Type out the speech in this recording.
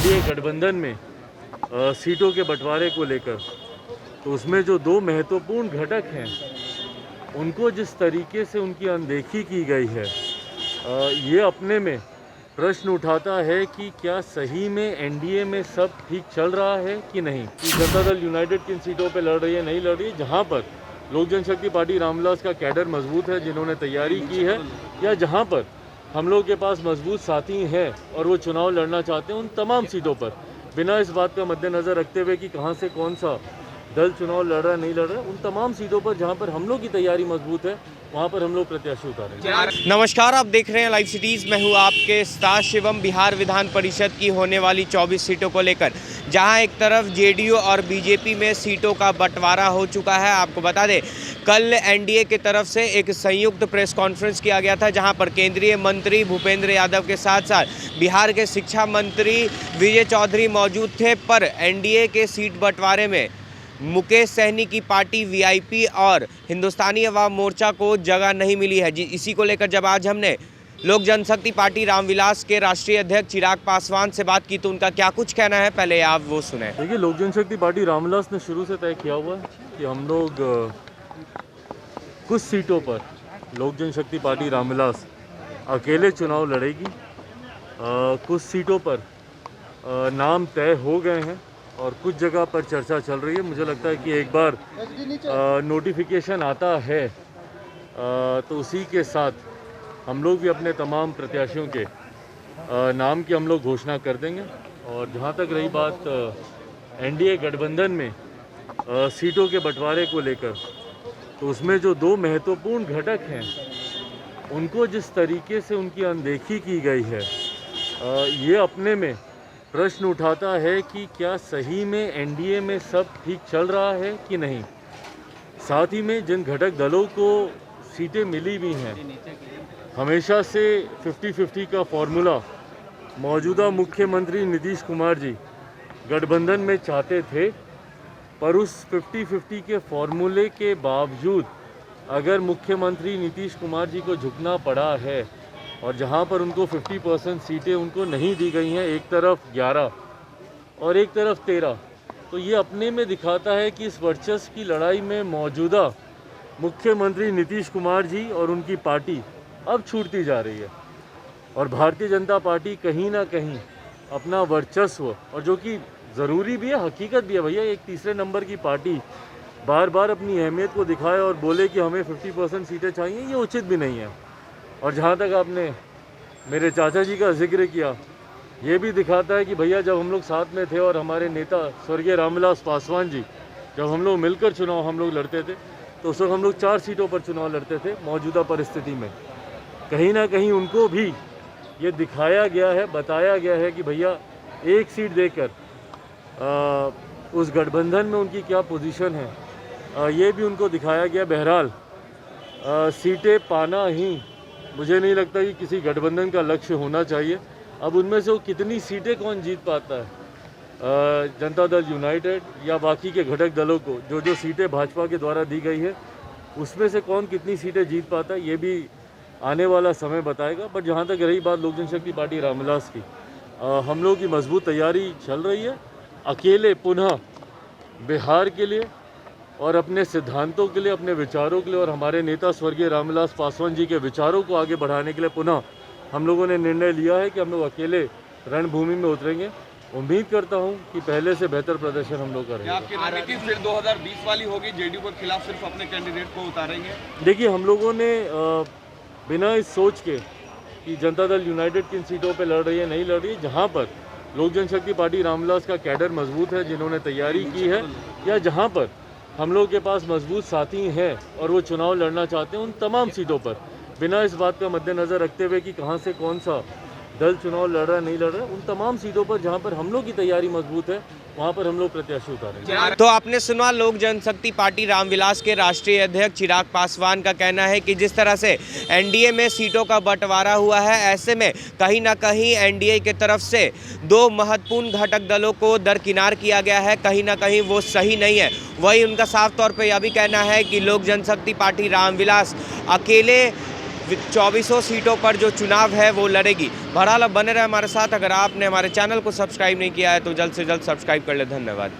NDA गठबंधन में सीटों के बंटवारे को लेकर, तो उसमें जो दो महत्वपूर्ण घटक हैं उनको जिस तरीके से उनकी अनदेखी की गई है, ये अपने में प्रश्न उठाता है कि क्या सही में एनडीए में सब ठीक चल रहा है कि नहीं। कि जनता दल यूनाइटेड किन सीटों पे लड़ रही है, नहीं लड़ रही है, जहाँ पर लोक जनशक्ति पार्टी रामविलास का कैडर मजबूत है, जिन्होंने तैयारी की है, या जहाँ पर हम लोग के पास मजबूत साथी हैं और वो चुनाव लड़ना चाहते हैं, उन तमाम सीटों पर बिना इस बात का मद्देनज़र रखते हुए कि कहाँ से कौन सा दल चुनाव लड़ रहा है नहीं लड़ रहा है, उन तमाम सीटों पर जहाँ पर हम लोग की तैयारी मजबूत है वहाँ पर हम लोग प्रत्याशी उतारेंगे। नमस्कार, आप देख रहे हैं लाइव सिटीज़। मैं हूँ आपके साथ शिवम। बिहार विधान परिषद की होने वाली 24 सीटों को लेकर जहां एक तरफ जेडीयू और बीजेपी में सीटों का बंटवारा हो चुका है। आपको बता दें, कल एनडीए की तरफ से एक संयुक्त प्रेस कॉन्फ्रेंस किया गया था, जहां पर केंद्रीय मंत्री भूपेंद्र यादव के साथ साथ बिहार के शिक्षा मंत्री विजय चौधरी मौजूद थे। पर एनडीए के सीट बंटवारे में मुकेश सहनी की पार्टी वीआईपी और हिंदुस्तानी अवाम मोर्चा को जगह नहीं मिली है। इसी को लेकर जब आज हमने लोक जनशक्ति पार्टी रामविलास के राष्ट्रीय अध्यक्ष चिराग पासवान से बात की तो उनका क्या कुछ कहना है, पहले आप वो सुने। देखिए, लोक जनशक्ति पार्टी रामविलास ने शुरू से तय किया हुआ है कि हम लोग कुछ सीटों पर लोक जनशक्ति पार्टी रामविलास अकेले चुनाव लड़ेगी। कुछ सीटों पर नाम तय हो गए हैं और कुछ जगह पर चर्चा चल रही है। मुझे लगता है कि एक बार नोटिफिकेशन आता है तो उसी के साथ हम लोग भी अपने तमाम प्रत्याशियों के नाम की हम लोग घोषणा कर देंगे। और जहाँ तक रही बात एनडीए गठबंधन में सीटों के बंटवारे को लेकर, तो उसमें जो दो महत्वपूर्ण घटक हैं उनको जिस तरीके से उनकी अनदेखी की गई है, ये अपने में प्रश्न उठाता है कि क्या सही में एनडीए में सब ठीक चल रहा है कि नहीं। साथ ही में जिन घटक दलों को सीटें मिली भी हैं, हमेशा से 50-50 का फॉर्मूला मौजूदा मुख्यमंत्री नीतीश कुमार जी गठबंधन में चाहते थे, पर उस 50-50 के फॉर्मूले के बावजूद अगर मुख्यमंत्री नीतीश कुमार जी को झुकना पड़ा है और जहां पर उनको 50% सीटें उनको नहीं दी गई हैं, एक तरफ 11 और एक तरफ 13, तो ये अपने में दिखाता है कि इस वर्चस्व की लड़ाई में मौजूदा मुख्यमंत्री नीतीश कुमार जी और उनकी पार्टी अब छूटती जा रही है। और भारतीय जनता पार्टी कहीं ना कहीं अपना वर्चस्व, और जो कि ज़रूरी भी है, हकीकत भी है भैया, एक तीसरे नंबर की पार्टी बार बार अपनी अहमियत को दिखाए और बोले कि हमें 50% सीटें चाहिए, ये उचित भी नहीं है। और जहाँ तक आपने मेरे चाचा जी का जिक्र किया, ये भी दिखाता है कि भैया जब हम लोग साथ में थे और हमारे नेता स्वर्गीय रामविलास पासवान जी, जब हम लोग मिलकर चुनाव हम लोग लड़ते थे, तो उस वक्त हम लोग 4 सीटों पर चुनाव लड़ते थे। मौजूदा परिस्थिति में कहीं ना कहीं उनको भी ये दिखाया गया है, बताया गया है कि भैया एक सीट देकर उस गठबंधन में उनकी क्या पोजीशन है, ये भी उनको दिखाया गया। बहरहाल सीटें पाना ही मुझे नहीं लगता कि किसी गठबंधन का लक्ष्य होना चाहिए। अब उनमें से वो कितनी सीटें कौन जीत पाता है, जनता दल यूनाइटेड या बाकी के घटक दलों को जो सीटें भाजपा के द्वारा दी गई है, उसमें से कौन कितनी सीटें जीत पाता है, ये भी आने वाला समय बताएगा। बट जहाँ तक रही बात लोक जनशक्ति पार्टी रामविलास की, हम लोग की मजबूत तैयारी चल रही है अकेले पुनः बिहार के लिए और अपने सिद्धांतों के लिए, अपने विचारों के लिए, और हमारे नेता स्वर्गीय रामविलास पासवान जी के विचारों को आगे बढ़ाने के लिए पुनः हम लोगों ने निर्णय लिया है कि हम लोग अकेले रणभूमि में उतरेंगे। उम्मीद करता हूं कि पहले से बेहतर प्रदर्शन हम लोग करेंगे। आपकी रणनीति फिर 2020 वाली होगी, जेडीयू के खिलाफ सिर्फ अपने कैंडिडेट को उतारेंगे? देखिए, हम लोगों ने बिना इस सोच के कि जनता दल यूनाइटेड किन सीटों पर लड़ रही है नहीं लड़ रही है, जहाँ पर लोक जनशक्ति पार्टी रामविलास का कैडर मजबूत है, जिन्होंने तैयारी की है, या जहाँ पर हम लोग के पास मजबूत साथी हैं और वो चुनाव लड़ना चाहते हैं, उन तमाम सीटों पर बिना इस बात का मद्देनज़र रखते हुए कि कहाँ से कौन सा दल चुनाव लड़ रहा है नहीं लड़ रहा है, उन तमाम सीटों पर जहाँ पर हम लोग की तैयारी मजबूत है वहाँ पर हम लोग प्रत्याशी उतारेंगे। तो आपने सुना लोक जनशक्ति पार्टी रामविलास के राष्ट्रीय अध्यक्ष चिराग पासवान का कहना है कि जिस तरह से एनडीए में सीटों का बंटवारा हुआ है, ऐसे में कहीं ना कहीं एनडीए की तरफ से दो महत्वपूर्ण घटक दलों को दरकिनार किया गया है, कहीं ना कहीं वो सही नहीं है। वही उनका साफ तौर पर यह भी कहना है कि लोक जनशक्ति पार्टी रामविलास अकेले 24 सीटों पर जो चुनाव है वो लड़ेगी। बहरहाल अब बने रहे हमारे साथ। अगर आपने हमारे चैनल को सब्सक्राइब नहीं किया है तो जल्द से जल्द सब्सक्राइब कर ले। धन्यवाद।